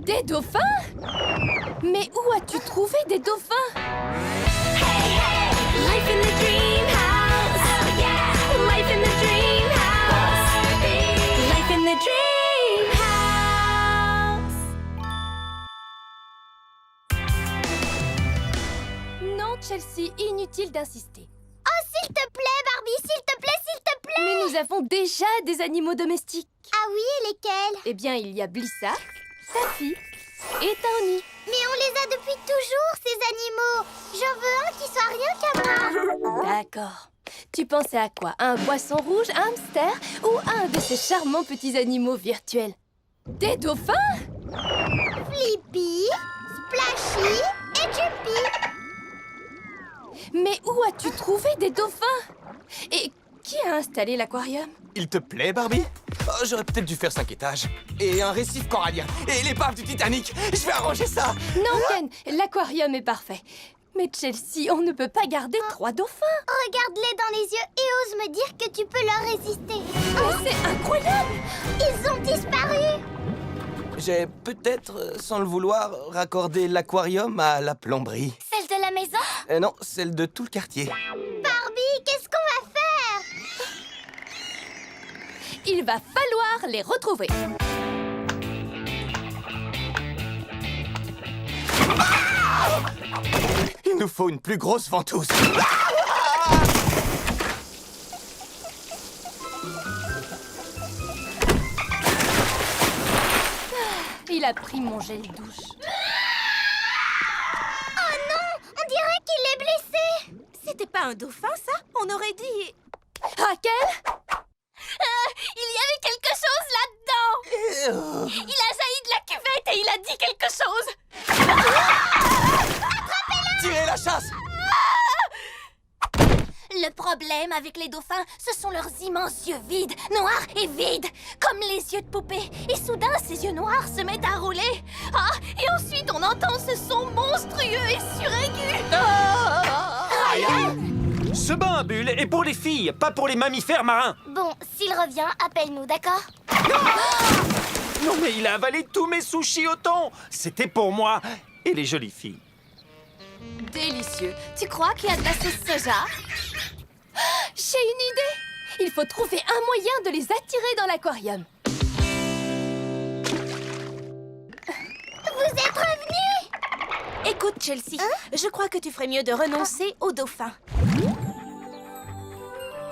Des dauphins? Mais où as-tu trouvé des dauphins? Life in the dream house. Oh yeah. Life in the dream house. Life in the dream house. Non, Chelsea, inutile d'insister. Oh, s'il te plaît, Barbie, s'il te plaît, s'il te plaît! Mais nous avons déjà des animaux domestiques. Ah oui, et lesquels? Eh bien, il y a Blissa, Taffy et Tony. Mais on les a depuis toujours, ces animaux! J'en veux un qui soit rien qu'à moi! D'accord. Tu pensais à quoi? Un poisson rouge, un hamster ou un de ces charmants petits animaux virtuels? Des dauphins? Flippy, Splashy et Jumpy! Mais où as-tu trouvé des dauphins? Et qui a installé l'aquarium? Il te plaît, Barbie? Oh, j'aurais peut-être dû faire 5 étages. Et un récif corallien. Et l'épave du Titanic. Je vais arranger ça. Non, Ken, l'aquarium est parfait. Mais Chelsea, on ne peut pas garder 3 dauphins. Regarde-les dans les yeux et ose me dire que tu peux leur résister. Mais c'est incroyable! Ils ont disparu! J'ai peut-être, sans le vouloir, raccordé l'aquarium à la plomberie. Celle de la maison? Non, celle de tout le quartier. Barbie, qu'est-ce qu'on va faire? Il va falloir les retrouver. Il nous faut une plus grosse ventouse. Il a pris mon gel douche. Oh non! On dirait qu'il est blessé! C'était pas un dauphin, ça? On aurait dit... Raquel? Il y avait quelque chose là-dedans! Il a jailli de la cuvette et il a dit quelque chose! Tirez la chasse! Le problème avec les dauphins, ce sont leurs immenses yeux vides, noirs et vides, comme les yeux de poupée. Et soudain, ces yeux noirs se mettent à rouler. Ah, et ensuite, on entend ce son monstrueux et suraigu. Ce bain à bulles est pour les filles, pas pour les mammifères marins. Bon, s'il revient, appelle-nous, d'accord? Non mais il a avalé tous mes sushis au thon. C'était pour moi et les jolies filles. Délicieux. Tu crois qu'il y a de la sauce soja? J'ai une idée. Il faut trouver un moyen de les attirer dans l'aquarium. Vous êtes revenus? Écoute, Chelsea, je crois que tu ferais mieux de renoncer aux dauphins.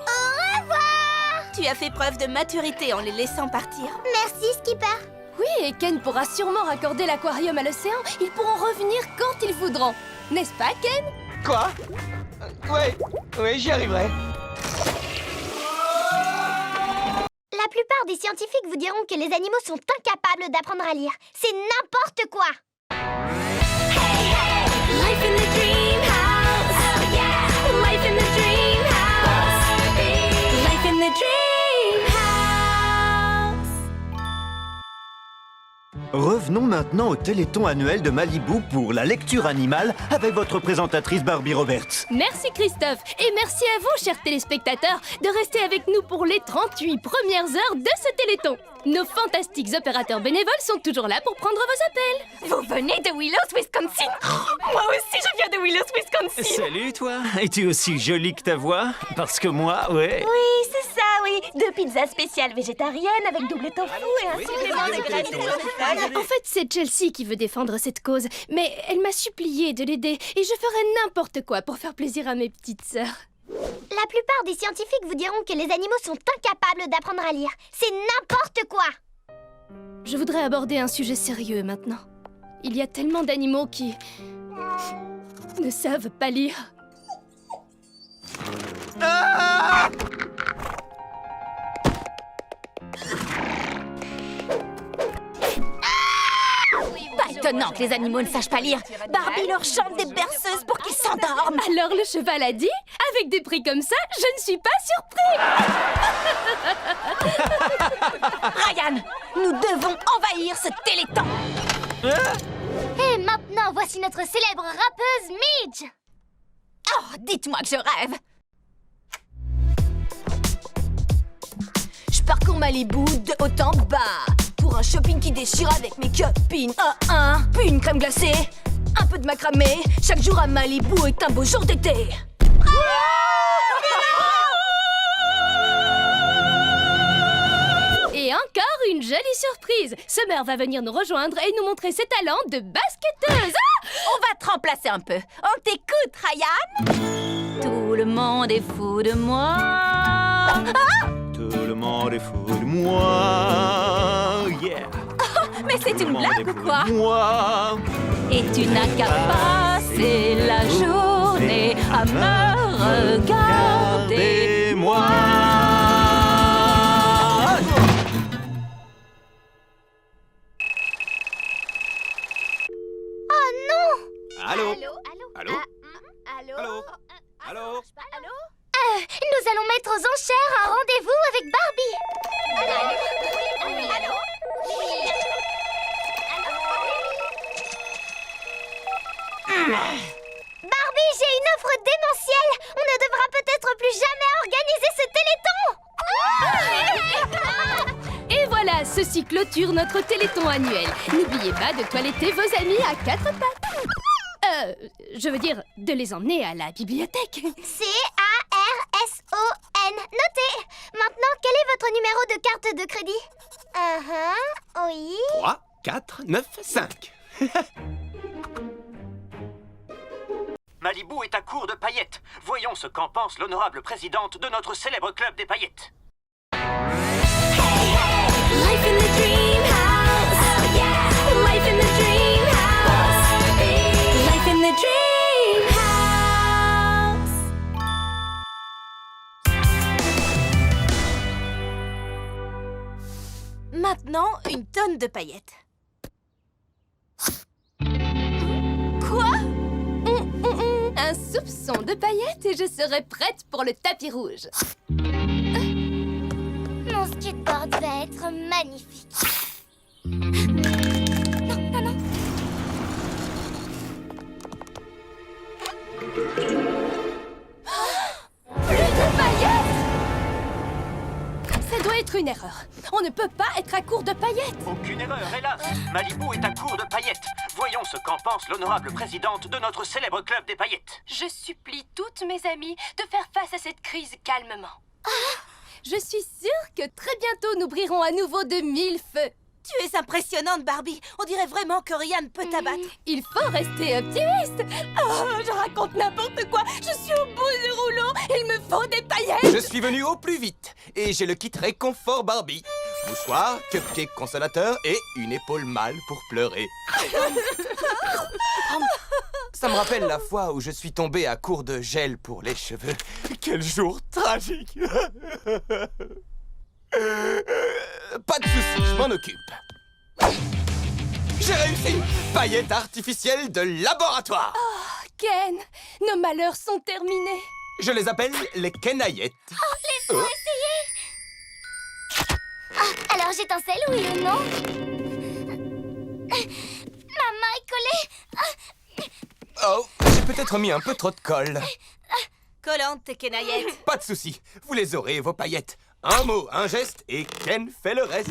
Au revoir! Tu as fait preuve de maturité en les laissant partir. Merci, Skipper. Oui, et Ken pourra sûrement raccorder l'aquarium à l'océan. Ils pourront revenir quand ils voudront. N'est-ce pas, Ken? Quoi? Ouais, j'y arriverai. La plupart des scientifiques vous diront que les animaux sont incapables d'apprendre à lire. C'est n'importe quoi! Life in the dream house. Oh yeah. Life in the dream house. Life in the dream house. Revenons maintenant au Téléthon annuel de Malibu pour la lecture animale avec votre présentatrice Barbie Roberts. Merci Christophe, et merci à vous, chers téléspectateurs, de rester avec nous pour les 38 premières heures de ce Téléthon. Nos fantastiques opérateurs bénévoles sont toujours là pour prendre vos appels. Vous venez de Willows, Wisconsin? Moi aussi, je viens de Willows, Wisconsin. Salut toi. Es-tu aussi jolie que ta voix? Parce que moi, ouais. Oui, c'est ça, oui. 2 pizzas spéciales végétariennes avec double tofu et un supplément de granit. En fait, c'est Chelsea qui veut défendre cette cause, mais elle m'a supplié de l'aider et je ferai n'importe quoi pour faire plaisir à mes petites sœurs. La plupart des scientifiques vous diront que les animaux sont incapables d'apprendre à lire. C'est n'importe quoi! Je voudrais aborder un sujet sérieux maintenant. Il y a tellement d'animaux qui ne savent pas lire. Pas étonnant que les animaux ne sachent pas lire. Barbie leur chante des berceuses pour qu'ils s'endorment. Alors le cheval a dit, avec des prix comme ça, je ne suis pas surpris. Ryan, nous devons envahir ce Téléthon. Et maintenant, voici notre célèbre rappeuse Midge! Oh, dites-moi que je rêve. Je parcours Malibu de haut en bas pour pour un shopping qui déchire avec mes copines. Puis une crème glacée, un peu de macramé. Chaque jour à Malibu est un beau jour d'été. Et encore une jolie surprise. Summer va venir nous rejoindre et nous montrer ses talents de basketteuse. On va te remplacer un peu. On t'écoute, Ryan. Tout le monde est fou de moi. Tout le monde est fou de moi. Yeah. Mais c'est une blague ou quoi? Moi. Et tu n'as qu'à passer la journée à me regarder, moi. Allô? Allô? Allô? Allô? Allô? Allô? Nous allons mettre aux enchères un rendez-vous avec Barbie. Allô? Barbie, j'ai une offre démentielle. On ne devra peut-être plus jamais organiser ce téléthon. Et voilà, ceci clôture notre téléthon annuel. N'oubliez pas de toiletter vos amis à 4 pattes. Je veux dire, de les emmener à la bibliothèque. C-A-R-S-O-N. Notez. Maintenant, quel est votre numéro de carte de crédit? Oui. 3, 4, 9, 5. Malibu est à court de paillettes. Voyons ce qu'en pense l'honorable présidente de notre célèbre club des paillettes. Life in the dream house. Oh yeah. Life in the dream house. Life in the dream house. Maintenant, une tonne de paillettes. Quoi? Un soupçon de paillettes et je serai prête pour le tapis rouge. Mon skateboard va être magnifique. Non. Ça doit être une erreur. On ne peut pas être à court de paillettes. Aucune erreur, hélas. Malibu est à court de paillettes. Voyons ce qu'en pense l'honorable présidente de notre célèbre club des paillettes. Je supplie toutes mes amies de faire face à cette crise calmement. Je suis sûre que très bientôt nous brillerons à nouveau de 1000 feux. Tu es impressionnante, Barbie. On dirait vraiment que rien ne peut t'abattre. Il faut rester optimiste. Oh, je raconte n'importe quoi. Je suis au bout du rouleau. Il me faut des paillettes. Je suis venu au plus vite et j'ai le kit réconfort Barbie. Mouchoir, cupcake consolateur et une épaule mâle pour pleurer. Ça me rappelle la fois où je suis tombé à court de gel pour les cheveux. Quel jour tragique. Pas de soucis, je m'en occupe. J'ai réussi. Paillettes artificielles de laboratoire. Ken, nos malheurs sont terminés. Je les appelle les Kenaillettes. Laisse-moi essayer. Alors j'étincelle, oui ou non? Ma main est collée. Oh, j'ai peut-être mis un peu trop de colle. Collante tes kenaillettes. Pas de soucis, vous les aurez, vos paillettes. Un mot, un geste, et Ken fait le reste.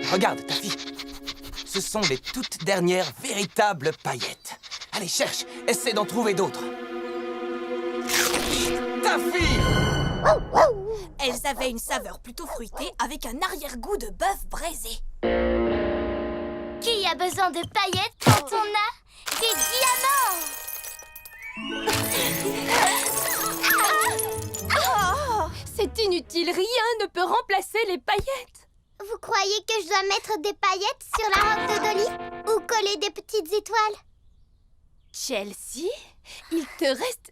Regarde, ta fille. Ce sont les toutes dernières véritables paillettes. Allez, cherche, essaie d'en trouver d'autres. Ta fille! Elles avaient une saveur plutôt fruitée avec un arrière-goût de bœuf braisé. Qui a besoin de paillettes quand on a des diamants? C'est inutile, rien ne peut remplacer les paillettes. Vous croyez que je dois mettre des paillettes sur la robe de Dolly? Ou coller des petites étoiles? Chelsea, il te reste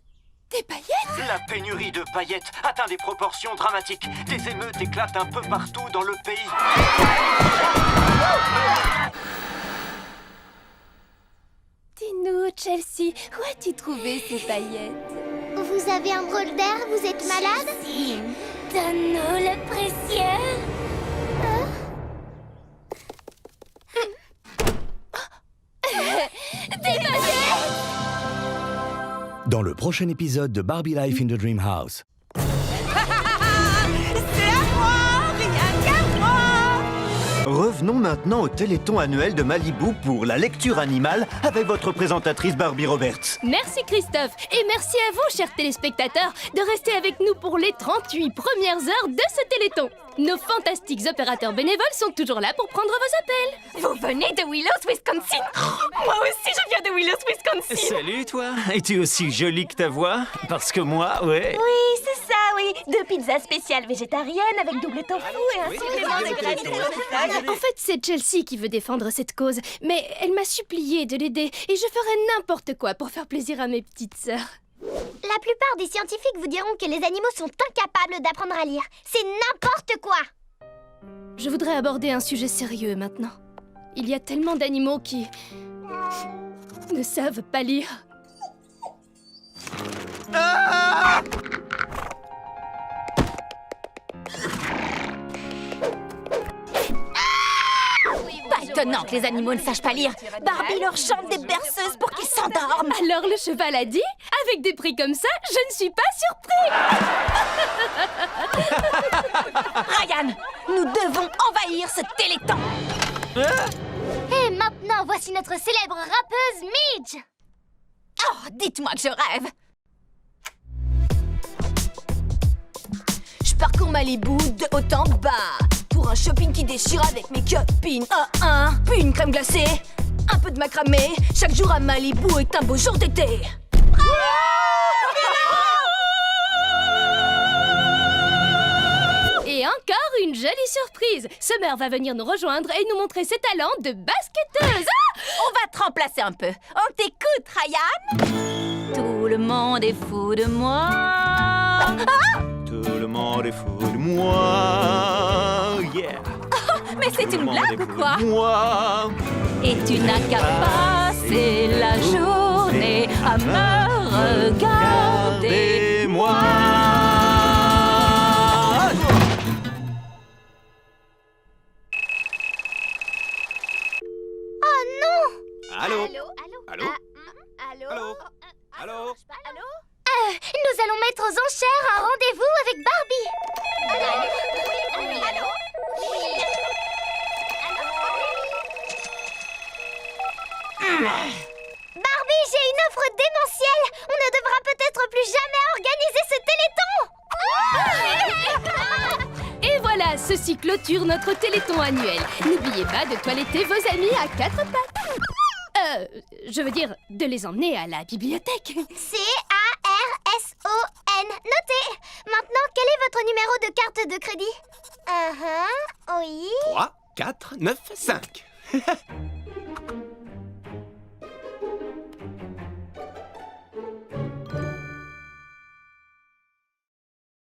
des paillettes? La pénurie de paillettes atteint des proportions dramatiques. Des émeutes éclatent un peu partout dans le pays. Dis-nous, Chelsea, où as-tu trouvé ces paillettes? Vous avez un drôle d'air, vous êtes malade? Donne-nous le précieux. Dans le prochain épisode de Barbie Life in the Dream House. C'est à moi, rien qu'à moi. Revenons maintenant au Téléthon annuel de Malibu pour la lecture animale avec votre présentatrice Barbie Roberts. Merci Christophe, et merci à vous, chers téléspectateurs, de rester avec nous pour les 38 premières heures de ce Téléthon. Nos fantastiques opérateurs bénévoles sont toujours là pour prendre vos appels. Vous venez de Willows, Wisconsin? Moi aussi, je viens de Willows, Wisconsin. Salut, toi. Es-tu aussi jolie que ta voix? Parce que moi, ouais. Oui, c'est ça, oui. 2 pizzas spéciales végétariennes avec double tofu et un supplément de graines. En fait, c'est Chelsea qui veut défendre cette cause, mais elle m'a supplié de l'aider et je ferai n'importe quoi pour faire plaisir à mes petites sœurs. La plupart des scientifiques vous diront que les animaux sont incapables d'apprendre à lire. C'est n'importe quoi. Je voudrais aborder un sujet sérieux maintenant. Il y a tellement d'animaux qui ne savent pas lire. Pas étonnant que les animaux ne sachent pas lire. Barbie leur chante des berceuses pour qu'ils s'endorment. Alors le cheval a dit, avec des prix comme ça, je ne suis pas surpris. Ryan, nous devons envahir ce Téléthon. Et maintenant, voici notre célèbre rappeuse Midge. Oh, dites-moi que je rêve. Je parcours Malibu de haut en bas pour un shopping qui déchire avec mes copines. Puis une crème glacée, un peu de macramé. Chaque jour à Malibu est un beau jour d'été. Et encore une jolie surprise. Summer va venir nous rejoindre et nous montrer ses talents de basketteuse. On va te remplacer un peu. On t'écoute, Ryan. Tout le monde est fou de moi. Tout le monde est fou de moi. Yeah. Mais c'est une blague ou quoi? Moi. Et tu n'as qu'à passer la journée à me regarder. Regardez-moi. Allô? Allô? Allô? Allô? Nous allons mettre aux enchères un rendez-vous avec Barbie. Barbie, j'ai une offre démentielle. On ne devra peut-être plus jamais organiser ce Téléthon. Et voilà, ceci clôture notre Téléthon annuel. N'oubliez pas de toiletter vos amis à 4 pattes. Je veux dire, de les emmener à la bibliothèque. C-A-R-S-O-N. Notez. Maintenant, quel est votre numéro de carte de crédit? Oui. 3, 4, 9, 5.